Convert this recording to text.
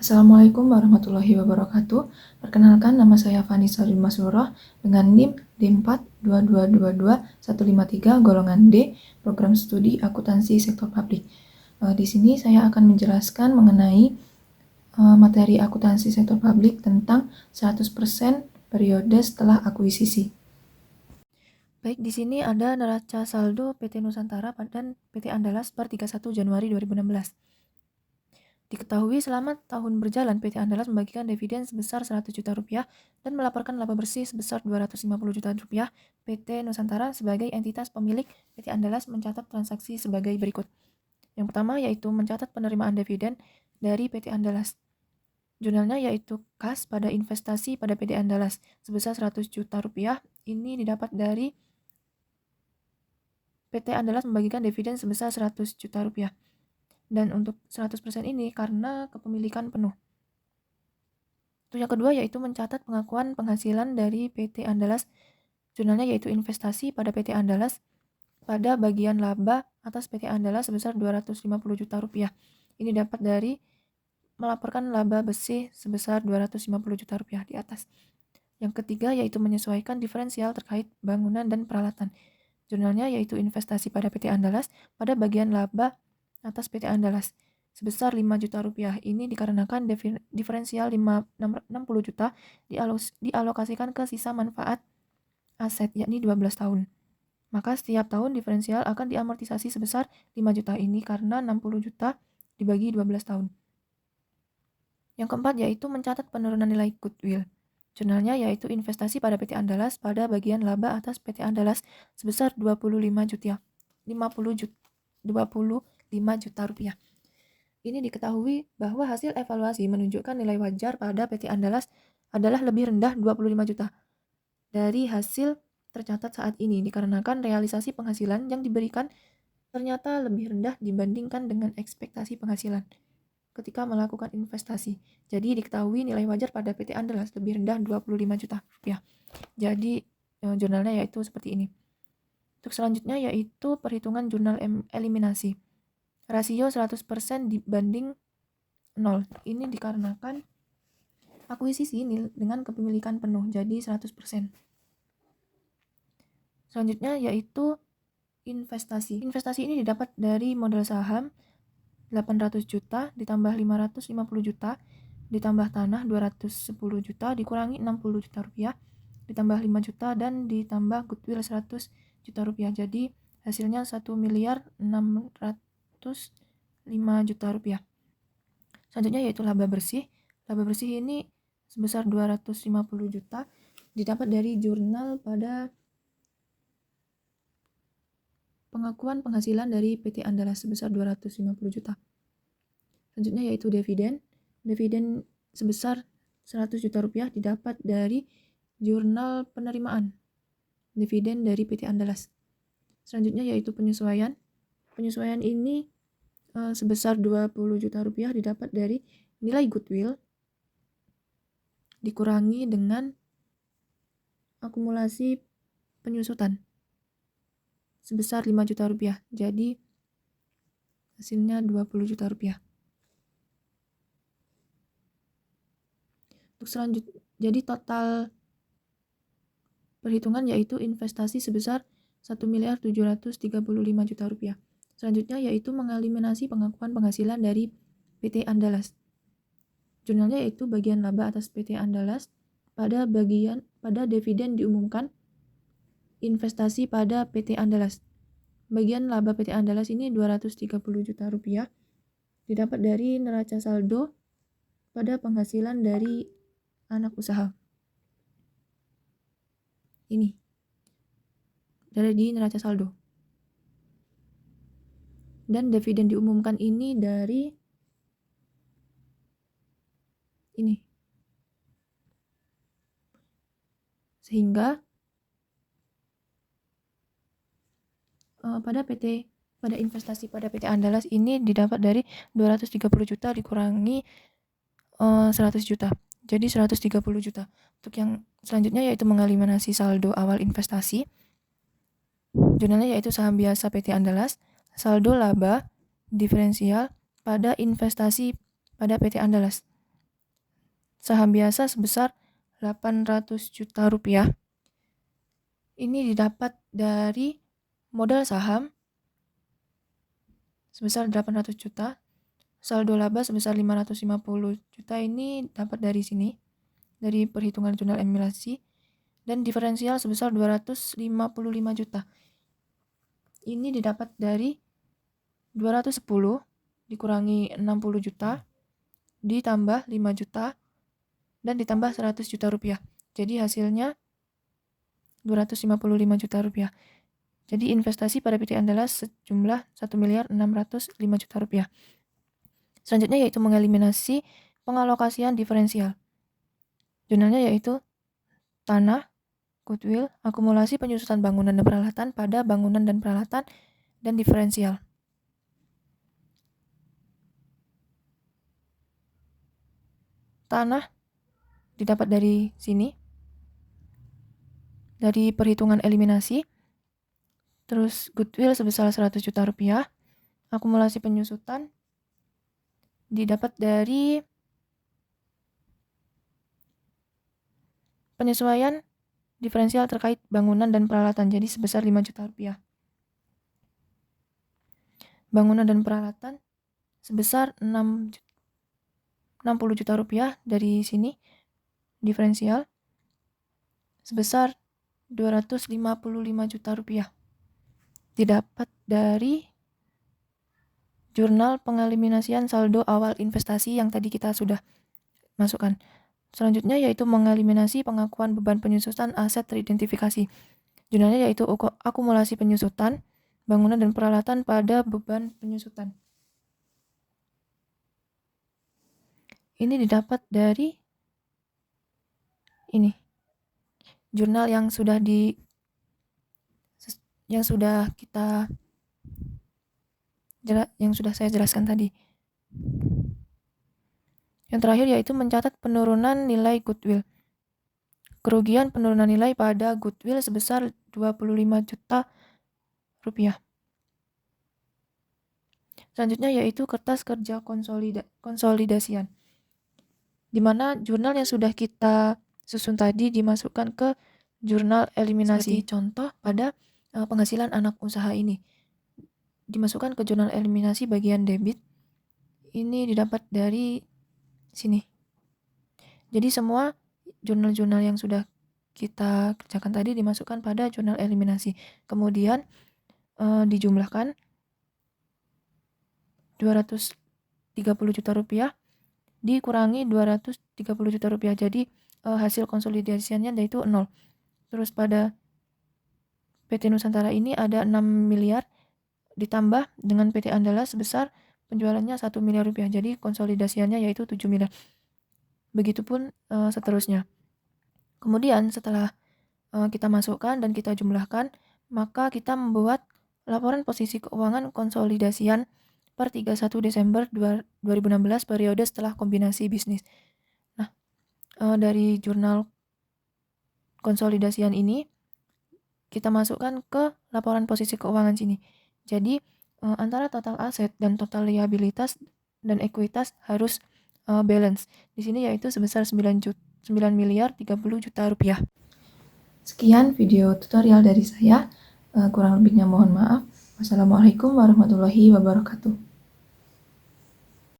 Assalamualaikum warahmatullahi wabarakatuh. Perkenalkan, nama saya Vanessa Masluroh dengan NIM D422222153 golongan D, program studi akuntansi sektor publik. Di sini saya akan menjelaskan mengenai materi akuntansi sektor publik tentang 100% periode setelah akuisisi. Baik, di sini ada neraca saldo PT Nusantara dan PT Andalas per 31 Januari 2016. Diketahui selama tahun berjalan, PT Andalas membagikan dividen sebesar 100 juta rupiah dan melaporkan laba bersih sebesar 250 juta rupiah. PT Nusantara sebagai entitas pemilik PT Andalas mencatat transaksi sebagai berikut. Yang pertama yaitu mencatat penerimaan dividen dari PT Andalas. Jurnalnya yaitu kas pada investasi pada PT Andalas sebesar 100 juta rupiah. Ini didapat dari PT Andalas membagikan dividen sebesar 100 juta rupiah. Dan untuk 100% ini karena kepemilikan penuh. Untuk yang kedua yaitu mencatat pengakuan penghasilan dari PT Andalas. Jurnalnya yaitu investasi pada PT Andalas pada bagian laba atas PT Andalas sebesar 250 juta rupiah. Ini dapat dari melaporkan laba bersih sebesar 250 juta rupiah di atas. Yang ketiga yaitu menyesuaikan diferensial terkait bangunan dan peralatan. Jurnalnya yaitu investasi pada PT Andalas pada bagian laba atas PT Andalas sebesar 5 juta rupiah. Ini dikarenakan diferensial 60 juta dialokasikan ke sisa manfaat aset yakni 12 tahun. Maka setiap tahun diferensial akan diamortisasi sebesar 5 juta ini karena 60 juta dibagi 12 tahun. Yang keempat yaitu mencatat penurunan nilai goodwill. Jurnalnya yaitu investasi pada PT Andalas pada bagian laba atas PT Andalas sebesar 25 juta rupiah. Ini diketahui bahwa hasil evaluasi menunjukkan nilai wajar pada PT Andalas adalah lebih rendah 25 juta dari hasil tercatat saat ini dikarenakan realisasi penghasilan yang diberikan ternyata lebih rendah dibandingkan dengan ekspektasi penghasilan ketika melakukan investasi. Jadi diketahui nilai wajar pada PT Andalas lebih rendah 25 juta rupiah. Jadi jurnalnya yaitu seperti ini. Untuk selanjutnya yaitu perhitungan jurnal eliminasi. Rasio 100% dibanding 0. Ini dikarenakan akuisisi dengan kepemilikan penuh, jadi 100%. Selanjutnya yaitu investasi. Investasi ini didapat dari modal saham 800 juta ditambah 550 juta ditambah tanah 210 juta dikurangi 60 juta rupiah ditambah 5 juta dan ditambah goodwill 100 juta rupiah. Jadi hasilnya 1 miliar 605 juta rupiah. Selanjutnya yaitu laba bersih. Laba bersih ini sebesar 250 juta didapat dari jurnal pada pengakuan penghasilan dari PT Andalas sebesar 250 juta. Selanjutnya yaitu dividen. Dividen sebesar 100 juta rupiah didapat dari jurnal penerimaan dividen dari PT Andalas. Selanjutnya yaitu penyesuaian. Penyesuaian ini sebesar 20 juta rupiah didapat dari nilai goodwill dikurangi dengan akumulasi penyusutan sebesar 5 juta rupiah. Jadi hasilnya 20 juta rupiah. Untuk selanjutnya, jadi total perhitungan yaitu investasi sebesar 1 miliar 735 juta rupiah. Selanjutnya yaitu mengeliminasi pengakuan penghasilan dari PT Andalas. Jurnalnya yaitu bagian laba atas PT Andalas pada dividen diumumkan investasi pada PT Andalas. Bagian laba PT Andalas ini 230 juta rupiah didapat dari neraca saldo pada penghasilan dari anak usaha. Ini dari di neraca saldo. Dan dividen diumumkan ini dari ini. Sehingga pada investasi pada PT Andalas ini didapat dari 230 juta dikurangi 100 juta. Jadi 130 juta. Untuk yang selanjutnya yaitu mengeliminasi saldo awal investasi. Jurnalnya yaitu saham biasa PT Andalas, saldo laba diferensial pada investasi pada PT Andalas. saham biasa sebesar 800 juta rupiah. Ini didapat dari modal saham sebesar 800 juta, saldo laba sebesar 550 juta ini dapat dari sini, dari perhitungan jurnal eliminasi, dan diferensial sebesar 255 juta. Ini didapat dari 210 dikurangi 60 juta, ditambah 5 juta, dan ditambah 100 juta rupiah. Jadi hasilnya 255 juta rupiah. Jadi investasi pada PT Andalas sejumlah 1.605 juta rupiah. Selanjutnya yaitu mengeliminasi pengalokasian diferensial. Jurnalnya yaitu tanah, goodwill, akumulasi penyusutan bangunan dan peralatan pada bangunan dan peralatan, dan diferensial. Tanah didapat dari sini, dari perhitungan eliminasi. Terus goodwill sebesar 100 juta rupiah. Akumulasi penyusutan didapat dari penyesuaian diferensial terkait bangunan dan peralatan, jadi sebesar 5 juta rupiah. Bangunan dan peralatan sebesar 60 juta rupiah dari sini, diferensial sebesar 255 juta rupiah. Didapat dari jurnal pengeliminasian saldo awal investasi yang tadi kita sudah masukkan. Selanjutnya yaitu mengeliminasi pengakuan beban penyusutan aset teridentifikasi. Jurnalnya yaitu akumulasi penyusutan bangunan dan peralatan pada beban penyusutan. Ini didapat dari ini, jurnal yang sudah saya jelaskan tadi. Yang terakhir yaitu mencatat penurunan nilai goodwill. Kerugian penurunan nilai pada goodwill sebesar 25 juta rupiah. Selanjutnya yaitu kertas kerja konsolidasian, di mana jurnal yang sudah kita susun tadi dimasukkan ke jurnal eliminasi. Seperti contoh pada penghasilan anak usaha ini dimasukkan ke jurnal eliminasi bagian debit. Ini didapat dari sini. Jadi semua jurnal-jurnal yang sudah kita kerjakan tadi dimasukkan pada jurnal eliminasi. Kemudian dijumlahkan 230 juta rupiah dikurangi 230 juta rupiah. Jadi hasil konsolidasiannya yaitu 0. Terus pada PT Nusantara ini ada 6 miliar ditambah dengan PT Andalas sebesar penjualannya 1 miliar rupiah. Jadi konsolidasiannya yaitu 7 miliar. Begitupun seterusnya. Kemudian setelah kita masukkan dan kita jumlahkan, maka kita membuat laporan posisi keuangan konsolidasian per 31 Desember 2016 periode setelah kombinasi bisnis. Nah, dari jurnal konsolidasian ini kita masukkan ke laporan posisi keuangan sini. Jadi antara total aset dan total liabilitas dan ekuitas harus balance. Di sini yaitu sebesar 9 miliar 30 juta rupiah. Sekian video tutorial dari saya. Kurang lebihnya mohon maaf. Wassalamualaikum warahmatullahi wabarakatuh.